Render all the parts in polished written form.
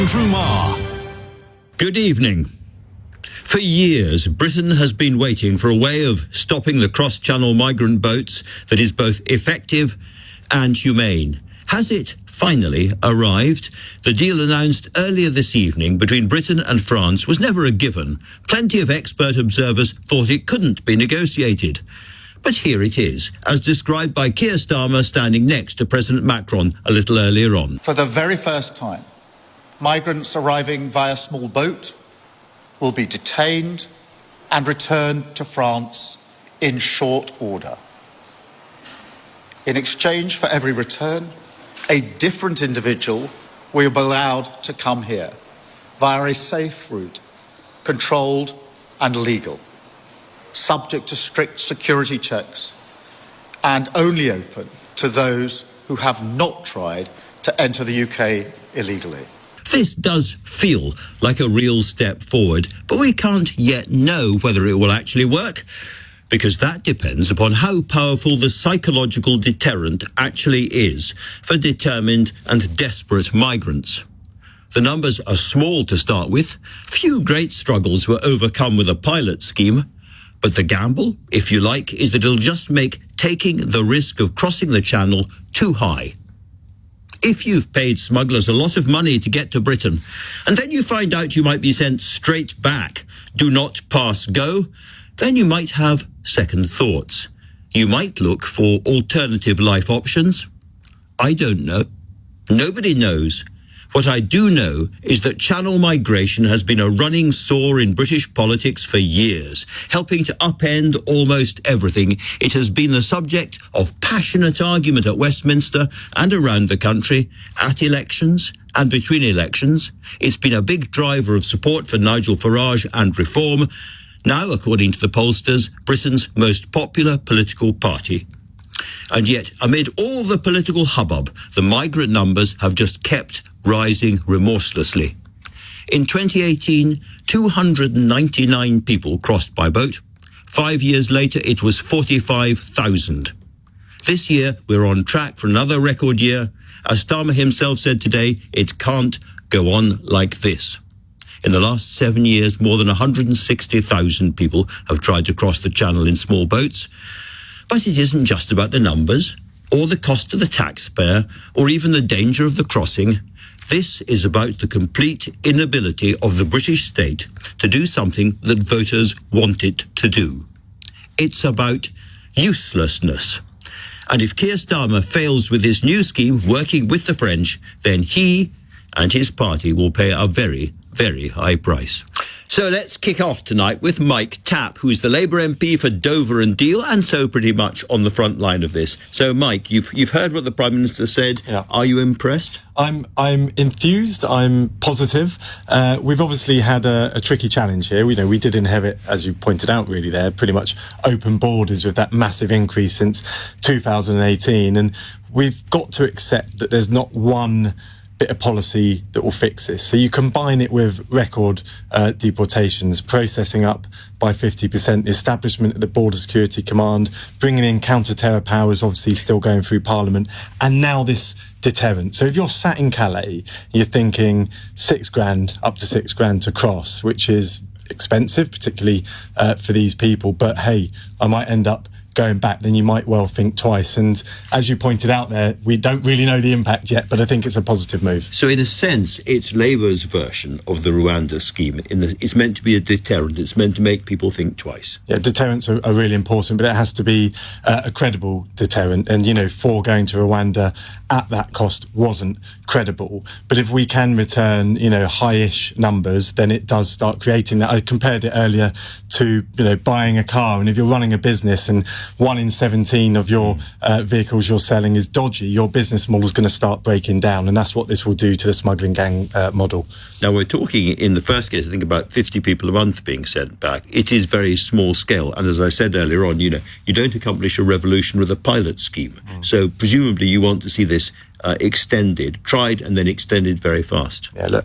Andrew Marr. Good evening. For years, Britain has been waiting for a way of stopping the cross-channel migrant boats that is both effective and humane. Has it finally arrived? The deal announced earlier this evening between Britain and France was never a given. Plenty of expert observers thought it couldn't be negotiated. But here it is, as described by Keir Starmer standing next to President Macron a little earlier on. For the very first time, migrants arriving via small boat will be detained and returned to France in short order. In exchange for every return, a different individual will be allowed to come here via a safe route, controlled and legal, subject to strict security checks, and only open to those who have not tried to enter the UK illegally. This does feel like a real step forward, but we can't yet know whether it will actually work, because that depends upon how powerful the psychological deterrent actually is for determined and desperate migrants. The numbers are small to start with. Few great struggles were overcome with a pilot scheme. But the gamble, if you like, is that it'll just make taking the risk of crossing the channel too high. If you've paid smugglers a lot of money to get to Britain, and then you find out you might be sent straight back, do not pass go, then you might have second thoughts. You might look for alternative life options. I don't know. Nobody knows. What I do know is that channel migration has been a running sore in British politics for years, helping to upend almost everything. It has been the subject of passionate argument at Westminster and around the country, at elections and between elections. It's been a big driver of support for Nigel Farage and reform, now, according to the pollsters, Britain's most popular political party. And yet, amid all the political hubbub, the migrant numbers have just kept rising remorselessly. In 2018, 299 people crossed by boat. 5 years later, it was 45,000. This year, we're on track for another record year. As Starmer himself said today, it can't go on like this. In the last 7 years, more than 160,000 people have tried to cross the channel in small boats. But it isn't just about the numbers, or the cost to the taxpayer, or even the danger of the crossing. This is about the complete inability of the British state to do something that voters want it to do. It's about uselessness. And if Keir Starmer fails with this new scheme working with the French, then he and his party will pay a very, very high price. So let's kick off tonight with Mike Tapp, who's the Labour MP for Dover and Deal, and so pretty much on the front line of this. So, Mike, you've heard what the Prime Minister said. Yeah. Are you impressed? I'm enthused. I'm positive. We've obviously had a tricky challenge here. We did inherit, as you pointed out, really there, pretty much open borders with that massive increase since 2018, and we've got to accept that there's not one bit of policy that will fix this. So you combine it with record deportations, processing up by 50%, the establishment of the Border Security Command, bringing in counter-terror powers, obviously still going through Parliament, and now this deterrent. So if you're sat in Calais, you're thinking £6,000, up to £6,000 to cross, which is expensive, particularly for these people. But hey, I might end up going back, then you might well think twice. And as you pointed out there, we don't really know the impact yet, but I think it's a positive move. So in a sense, it's Labour's version of the Rwanda scheme. It's meant to be a deterrent. It's meant to make people think twice. Yeah, deterrents are really important, but it has to be a credible deterrent. And, going to Rwanda at that cost wasn't credible. But if we can return, high-ish numbers, then it does start creating that. I compared it earlier to, buying a car. And if you're running a business and 1 in 17 of your vehicles you're selling is dodgy, your business model is going to start breaking down, and that's what this will do to the smuggling gang model. Now, we're talking in the first case, I think, about 50 people a month being sent back. It is very small scale, and as I said earlier on, you don't accomplish a revolution with a pilot scheme. So presumably you want to see this extended, tried and then extended very fast. Yeah, look,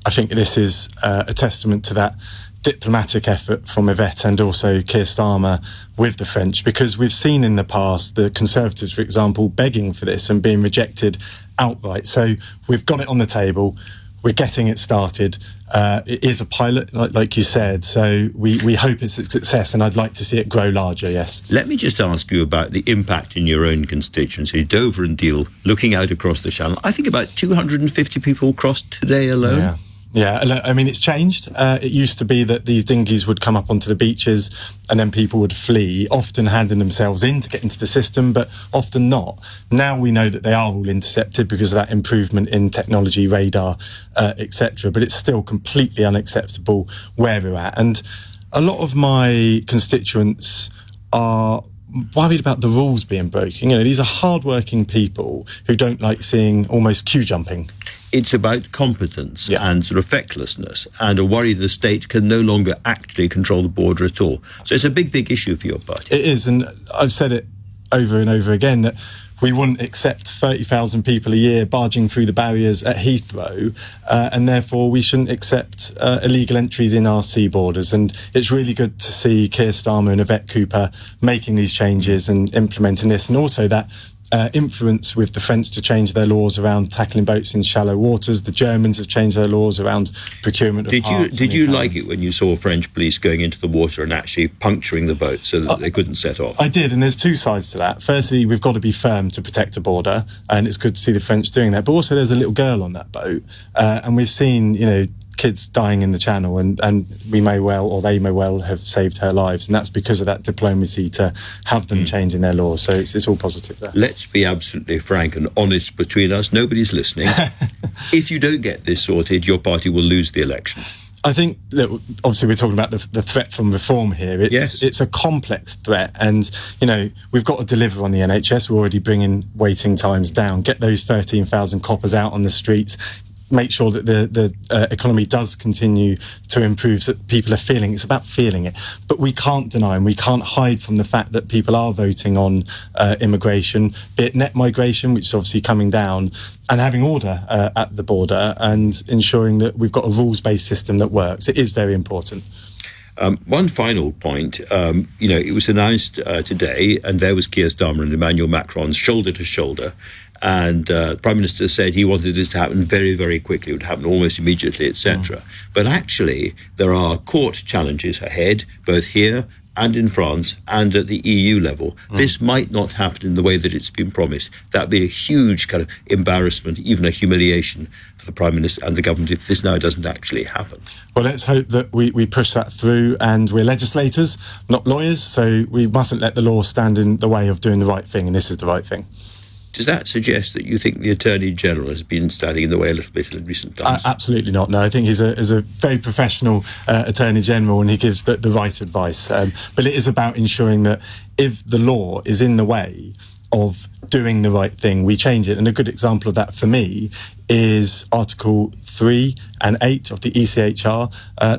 I think this is a testament to that diplomatic effort from Yvette and also Keir Starmer with the French, because we've seen in the past the Conservatives, for example, begging for this and being rejected outright. So we've got it on the table. we're getting it started. It is a pilot, like you said, so we hope it's a success, and I'd like to see it grow larger, yes. Let me just ask you about the impact in your own constituency, Dover and Deal, looking out across the Channel. I think about 250 people crossed today alone. Yeah, I mean, it's changed. It used to be that these dinghies would come up onto the beaches and then people would flee, often handing themselves in to get into the system, but often not. Now we know that they are all intercepted because of that improvement in technology, radar, etc. But it's still completely unacceptable where we're at. And a lot of my constituents are worried about the rules being broken. You know, these are hard-working people who don't like seeing almost queue jumping. It's about competence and sort of fecklessness, and a worry the state can no longer actually control the border at all. So it's a big, big issue for your party. It is, and I've said it over and over again that we wouldn't accept 30,000 people a year barging through the barriers at Heathrow, and therefore we shouldn't accept illegal entries in our sea borders. And it's really good to see Keir Starmer and Yvette Cooper making these changes and implementing this, and also that influence with the French to change their laws around tackling boats in shallow waters. The Germans have changed their laws around procurement of parts. Did you like it when you saw French police going into the water and actually puncturing the boat so that they couldn't set off? I did, and there's two sides to that. Firstly, we've got to be firm to protect a border, and it's good to see the French doing that. But also there's a little girl on that boat, and we've seen, you know, kids dying in the Channel, and we may well, or they may well, have saved her lives, and that's because of that diplomacy to have them changing their laws. So it's all positive there. Let's be absolutely frank and honest between us. Nobody's listening. If you don't get this sorted, your party will lose the election. I think that obviously we're talking about the threat from reform here. It's a complex threat, and you know, we've got to deliver on the NHS. We're already bringing waiting times down, get those 13,000 coppers out on the streets, make sure that the economy does continue to improve, so that people are feeling. It's about feeling it. But we can't deny and we can't hide from the fact that people are voting on immigration, be it net migration, which is obviously coming down, and having order at the border and ensuring that we've got a rules-based system that works. It is very important. One final point, you know, it was announced today, and there was Keir Starmer and Emmanuel Macron shoulder to shoulder, and the Prime Minister said he wanted this to happen very, very quickly. It would happen almost immediately, etc. But actually, there are court challenges ahead, both here and in France and at the EU level. This might not happen in the way that it's been promised. That would be a huge kind of embarrassment, even a humiliation for the Prime Minister and the government if this now doesn't actually happen. Well, let's hope that we push that through, and we're legislators, not lawyers, so we mustn't let the law stand in the way of doing the right thing, and this is the right thing. Does that suggest that you think the Attorney General has been standing in the way a little bit in recent times? Absolutely not. No, I think he's a very professional Attorney General, and he gives the right advice. But it is about ensuring that if the law is in the way of doing the right thing, we change it. And a good example of that for me is Article 3 and 8 of the ECHR.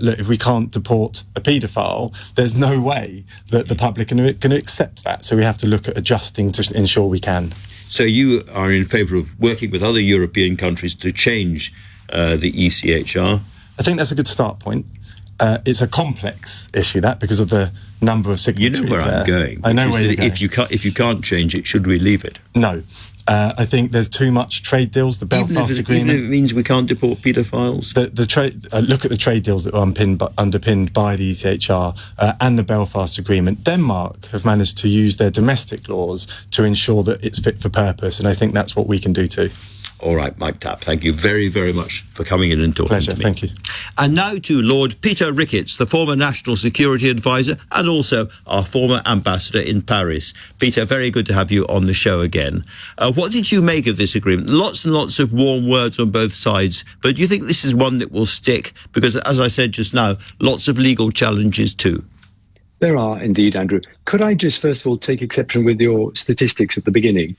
Look, if we can't deport a paedophile, there's no way that the public are going to accept that. So we have to look at adjusting to ensure we can. So you are in favour of working with other European countries to change the ECHR? I think that's a good start point. It's a complex issue, that, because of the number of signatories. You know where I'm going. I know where you're going. If you can't change it, should we leave it? No. I think there's too much trade deals. The Belfast Agreement. Even if it means we can't deport paedophiles? The trade. Look at the trade deals that were underpinned by the ECHR and the Belfast Agreement. Denmark have managed to use their domestic laws to ensure that it's fit for purpose, and I think that's what we can do too. All right, Mike Tapp, thank you very, very much for coming in and talking Pleasure, to me. thank you. And now to Lord Peter Ricketts, the former National Security Advisor and also our former ambassador in Paris. Peter, very good to have you on the show again. What did you make of this agreement? Lots and lots of warm words on both sides, but do you think this is one that will stick? Because, as I said just now, lots of legal challenges too. There are indeed, Andrew. Could I just first of all take exception with your statistics at the beginning?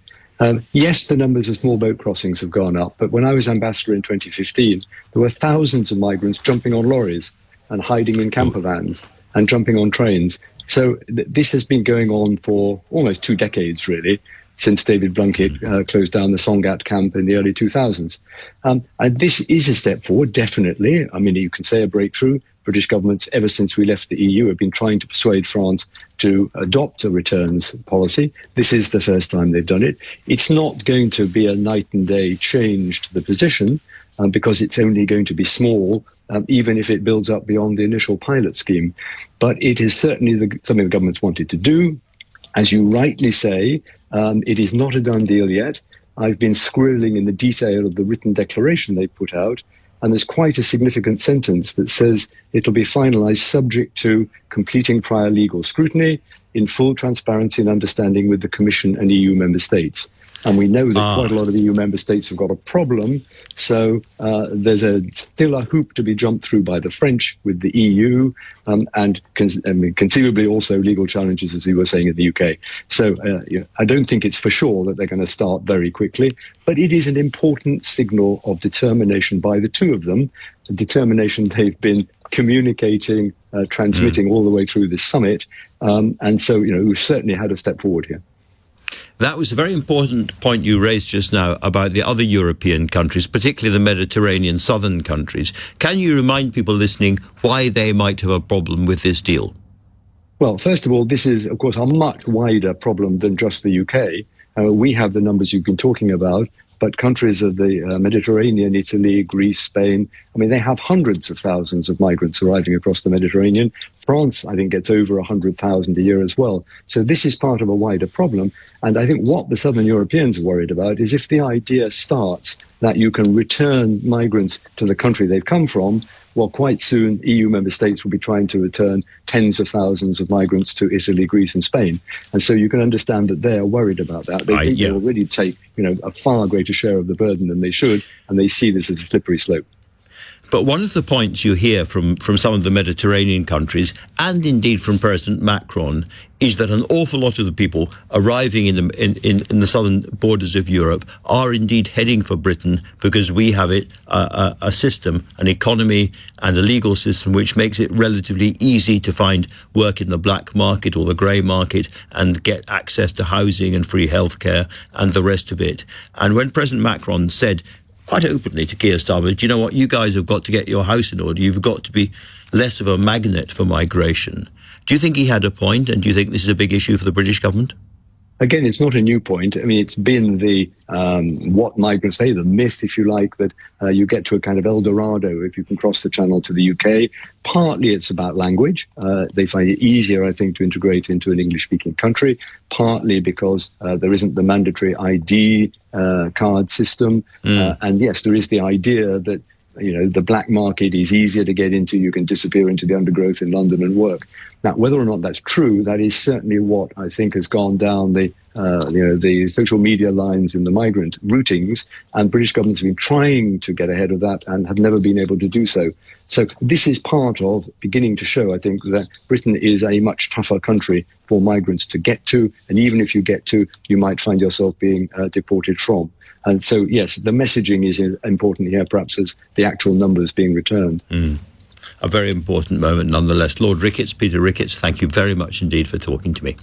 Yes, the numbers of small boat crossings have gone up, but when I was ambassador in 2015, there were thousands of migrants jumping on lorries and hiding in camper vans and jumping on trains. So this has been going on for almost 2 decades, really, since David Blunkett closed down the Songat camp in the early 2000s. And this is a step forward, definitely. I mean, you can say a breakthrough. British governments, ever since we left the EU, have been trying to persuade France to adopt a returns policy. This is the first time they've done it. It's not going to be a night and day change to the position, because it's only going to be small, even if it builds up beyond the initial pilot scheme. But it is certainly something the government's wanted to do. As you rightly say, it is not a done deal yet. I've been squirreling in the detail of the written declaration they put out, and there's quite a significant sentence that says it'll be finalised subject to completing prior legal scrutiny in full transparency and understanding with the Commission and EU member states. And we know that quite a lot of EU member states have got a problem. So there's still a hoop to be jumped through by the French with the EU, and conceivably also legal challenges, as you were saying, in the UK. So I don't think it's for sure that they're going to start very quickly, but it is an important signal of determination by the two of them, the determination they've been communicating, transmitting all the way through this summit. And so, we've certainly had a step forward here. That was a very important point you raised just now about the other European countries, particularly the Mediterranean southern countries. Can you remind people listening why they might have a problem with this deal? Well, first of all, this is, of course, a much wider problem than just the UK. We have the numbers you've been talking about, but countries of the Mediterranean, Italy, Greece, Spain, they have hundreds of thousands of migrants arriving across the Mediterranean. France, I think, gets over 100,000 a year as well. So this is part of a wider problem. And I think what the Southern Europeans are worried about is if the idea starts that you can return migrants to the country they've come from, well, quite soon EU member states will be trying to return tens of thousands of migrants to Italy, Greece and Spain. And so you can understand that they're worried about that. They think they already take, a far greater share of the burden than they should, and they see this as a slippery slope. But one of the points you hear from some of the Mediterranean countries, and indeed from President Macron, is that an awful lot of the people arriving in the southern borders of Europe are indeed heading for Britain because we have a system, an economy and a legal system which makes it relatively easy to find work in the black market or the grey market and get access to housing and free healthcare and the rest of it. And when President Macron said quite openly to Keir Starmer, do you know what, you guys have got to get your house in order, you've got to be less of a magnet for migration. Do you think he had a point, and do you think this is a big issue for the British government? Again, it's not a new point. It's been the, what migrants say, the myth, if you like, that you get to a kind of El Dorado if you can cross the channel to the UK. Partly it's about language. They find it easier, I think, to integrate into an English-speaking country, partly because there isn't the mandatory ID card system. And yes, there is the idea that, the black market is easier to get into. You can disappear into the undergrowth in London and work. Now, whether or not that's true, that is certainly what I think has gone down the social media lines in the migrant routings, and British governments have been trying to get ahead of that and have never been able to do so. So this is part of beginning to show, I think, that Britain is a much tougher country for migrants to get to, and even if you get to, you might find yourself being deported from. And so, yes, the messaging is important here, perhaps, as the actual numbers being returned. A very important moment nonetheless. Lord Ricketts, Peter Ricketts, thank you very much indeed for talking to me.